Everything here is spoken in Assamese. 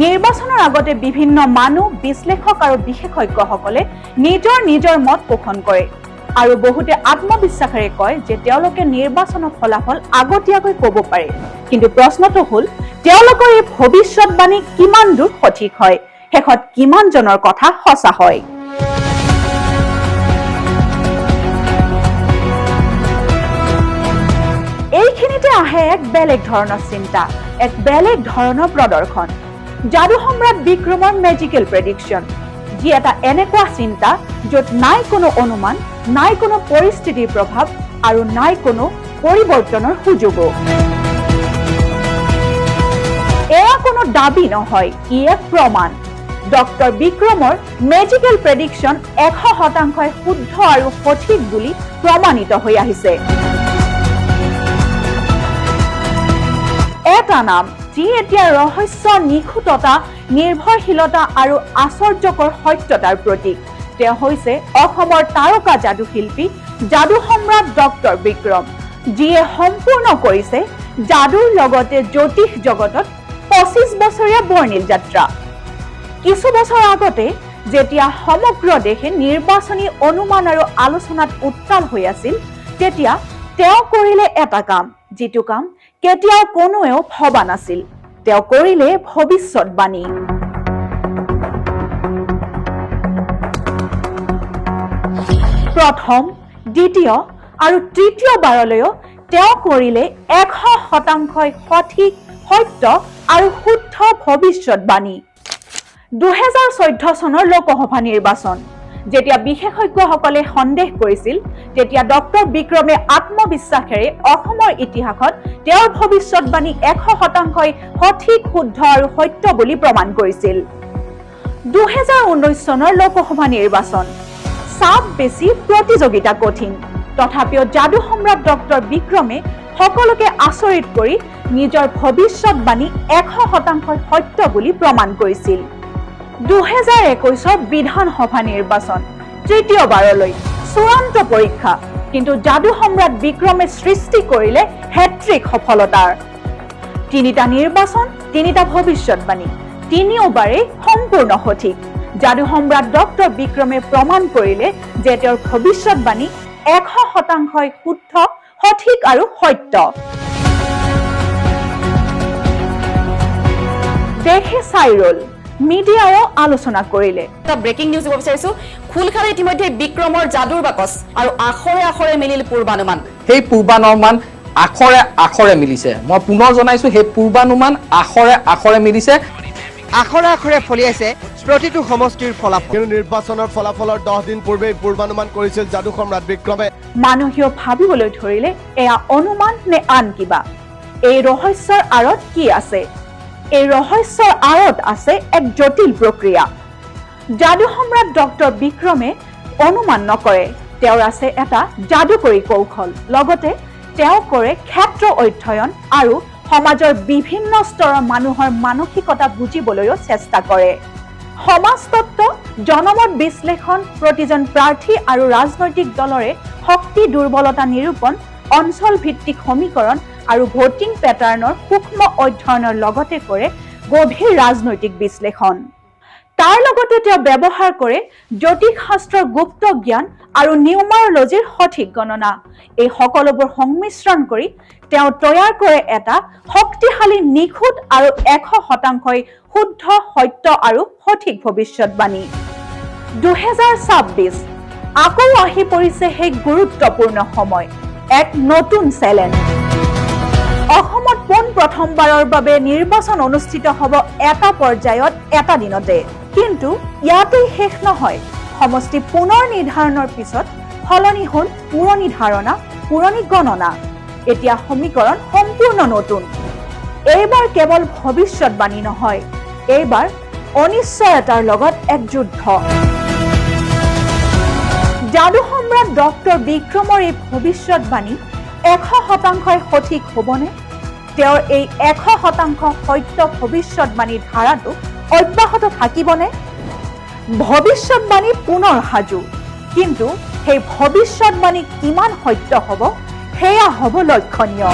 নিৰ্বাচনৰ আগতে বিভিন্ন মানুহ বিশ্লেষক আৰু বিশেষজ্ঞসকলে নিজৰ মত পোষণ কৰে আৰু বহুতে আত্মবিশ্বাসেৰে কয় যে তেওঁলোকে নিৰ্বাচনৰ ফলাফল আগতীয়াকৈ ক'ব পাৰে। কিন্তু প্ৰশ্নটো হ'ল তেওঁলোকৰ এই ভৱিষ্যতবাণী কিমান দূৰ সঠিক হয়, শেষত কিমান জনৰ কথা সঁচা হয়। এইখিনিতে আহে এক বেলেগ ধৰণৰ চিন্তা, এক বেলেগ ধৰণৰ প্ৰদৰ্শন। যাদু সম্ৰাট বিক্ৰমৰ মেজিকেল প্ৰেডিকশ্যন, যি এটা এনেকুৱা চিন্তা য'ত নাই কোনো অনুমান, নাই কোনো পৰিস্থিতিৰ প্ৰভাৱ আৰু নাই কোনো পৰিৱৰ্তনৰ সুযোগো। এয়া কোনো দাবী নহয়, ই এক প্ৰমাণ। ডক্টৰ বিক্ৰমৰ মেজিকেল প্ৰেডিকশ্যন 100% শুদ্ধ আৰু সঠিক বুলি প্ৰমাণিত হৈ আহিছে। এটা নাম যি এতিয়া ৰহস্য, নিখুঁততা, নিৰ্ভৰশীলতা আৰু আশ্চৰ্যকৰ সত্যতাৰ প্ৰতীক। তেওঁ হৈছে অসমৰ তাৰকা যাদুশিল্পী, যাদু সম্ৰাট ডক্টৰ বিক্ৰম, যিয়ে সম্পূৰ্ণ কৰিছে যাদুৰ লগতে জ্যোতিষ জগতত 25 বছৰীয়া বৰ্ণিল যাত্ৰা। কিছু বছৰ আগতে যেতিয়া সমগ্ৰ দেশে নিৰ্বাচনী অনুমান আৰু আলোচনাত উত্তাল হৈ আছিল, তেতিয়া তেওঁ কৰিলে এটা কাম, যিটো কাম কেতিয়াও কোনোৱেও ভবা নাছিল। তেওঁ কৰিলে ভৱিষ্যতবাণী। প্ৰথম, দ্বিতীয় আৰু তৃতীয়বাৰলৈও তেওঁ কৰিলে 100% সঠিক, সত্য আৰু শুদ্ধ ভৱিষ্যতবাণী। 2014 চনৰ লোকসভা নিৰ্বাচন যেতিয়া বিশেষজ্ঞসকলে সন্দেহ কৰিছিল, তেতিয়া ডক্টৰ বিক্ৰমে আত্মবিশ্বাসেৰে অসমৰ ইতিহাসত তেওঁৰ ভৱিষ্যতবাণী 100% সঠিক, শুদ্ধ আৰু সত্য বুলি প্ৰমাণ কৰিছিল। 2019 চনৰ লোকসভা নিৰ্বাচন, চাপ বেছি, প্ৰতিযোগিতা কঠিন, তথাপিও যাদু সম্ৰাট ডক্টৰ বিক্ৰমে সকলোকে আচৰিত কৰি নিজৰ ভৱিষ্যতবাণী 100% সত্য বুলি প্ৰমাণ কৰিছিল। 2021 বিধানসভা নিৰ্বাচন, তৃতীয়বাৰলৈ চূড়ান্ত পৰীক্ষা, কিন্তু যাদু সম্ৰাট বিক্ৰমে সৃষ্টি কৰিলে হেট্ৰিক সফলতাৰ। 3টা নিৰ্বাচন, 3টা ভৱিষ্যতবাণী, তিনিওবাৰেই সম্পূৰ্ণ সঠিক। যাদু সম্ৰাট ডক্টৰ বিক্ৰমে প্ৰমাণ কৰিলে যে তেওঁৰ ভৱিষ্যতবাণী 100% শুদ্ধ, সঠিক আৰু সত্য। দেশে চাই ৰল, মিডিয়াও আলোচনা কৰিলে। এটা ব্ৰেকিং নিউজ দিব বিচাৰিছো, খোল খালে ইতিমধ্যে বিক্ৰমৰ যাদুৰ বাকচ আৰু আখৰে আখৰে মিলিল পূৰ্বানুমান। সেই পূৰ্বানুমান আখৰে আখৰে মিলিছে। মই পুনৰ জনাইছো, সেই পূৰ্বানুমান আখৰে আখৰে মিলিছে। আখৰে আখৰে ফলিয়াইছে প্ৰতিটো সমষ্টিৰ ফলাফল। কিন্তু নিৰ্বাচনৰ ফলাফলৰ 10 দিন পূৰ্বে পূৰ্বানুমান কৰিছিল যাদু সম্ৰাট বিক্ৰমে। মানুহেও ভাবিবলৈ ধৰিলে এয়া অনুমান নে আন কিবা। এই ৰহস্যৰ আঁৰত কি আছে? এই ৰহস্যৰ আঁৰত আছে এক জটিল প্ৰক্ৰিয়া। যাদু সম্ৰাট ডক্টৰ বিক্ৰমে অনুমান নকৰে, তেওঁৰ আছে এটা যাদুকৰী কৌশল। লগতে তেওঁ কৰে ক্ষেত্ৰ অধ্যয়ন আৰু সমাজৰ বিভিন্ন স্তৰৰ মানুহৰ মানসিকতা বুজিবলৈও চেষ্টা কৰে। সমাজতত্ত্ব, জনমত বিশ্লেষণ, প্ৰতিজন প্ৰাৰ্থী আৰু ৰাজনৈতিক দলৰে শক্তি দুৰ্বলতা নিৰূপণ, অঞ্চল ভিত্তিক সমীকৰণ আৰু ভোটিং পেটাৰ্ণৰ সূক্ষ্ম অধ্যয়নৰ লগতে কৰে গভীৰ ৰাজনৈতিক বিশ্লেষণ। তাৰ লগতে তেওঁ ব্যৱহাৰ কৰে জ্যোতিষ শাস্ত্ৰৰ গুপ্ত জ্ঞান আৰু নিউমাৰলজিৰ সঠিক গণনা। এই সকলোবোৰ সংমিশ্ৰণ কৰি তেওঁ তৈয়াৰ কৰে এটা শক্তিশালী, নিখুঁত আৰু 100% শুদ্ধ, সত্য আৰু সঠিক ভৱিষ্যতবাণী। 2026 আকৌ আহি পৰিছে সেই গুৰুত্বপূৰ্ণ সময়, এক নতুন চেলেঞ্জ। অসমত পোন প্ৰথমবাৰৰ বাবে নিৰ্বাচন অনুষ্ঠিত হ'ব এটা পৰ্যায়ত, এটা দিনতে। কিন্তু ইয়াতেই শেষ নহয়। সমষ্টি পুনৰ নিৰ্ধাৰণৰ পিছত সলনি হ'ল পুৰণি ধাৰণা, পুৰণি গণনা। এতিয়া সমীকৰণ সম্পূৰ্ণ নতুন। এইবাৰ কেৱল ভৱিষ্যতবাণী নহয়, এইবাৰ অনিশ্চয়তাৰ লগত এক যুদ্ধ। যাদু সম্ৰাট ডক্টৰ বিক্ৰমৰ এই ভৱিষ্যতবাণী 100% সঠিক হ'বনে? তেওঁৰ এই 100% সত্য ভৱিষ্যতবাণীৰ ধাৰাটো অব্যাহত থাকিবনে? ভৱিষ্যতবাণী পুনৰ সাজু, কিন্তু সেই ভৱিষ্যতবাণী কিমান সত্য হ'ব, সেয়া হ'ব লক্ষণীয়।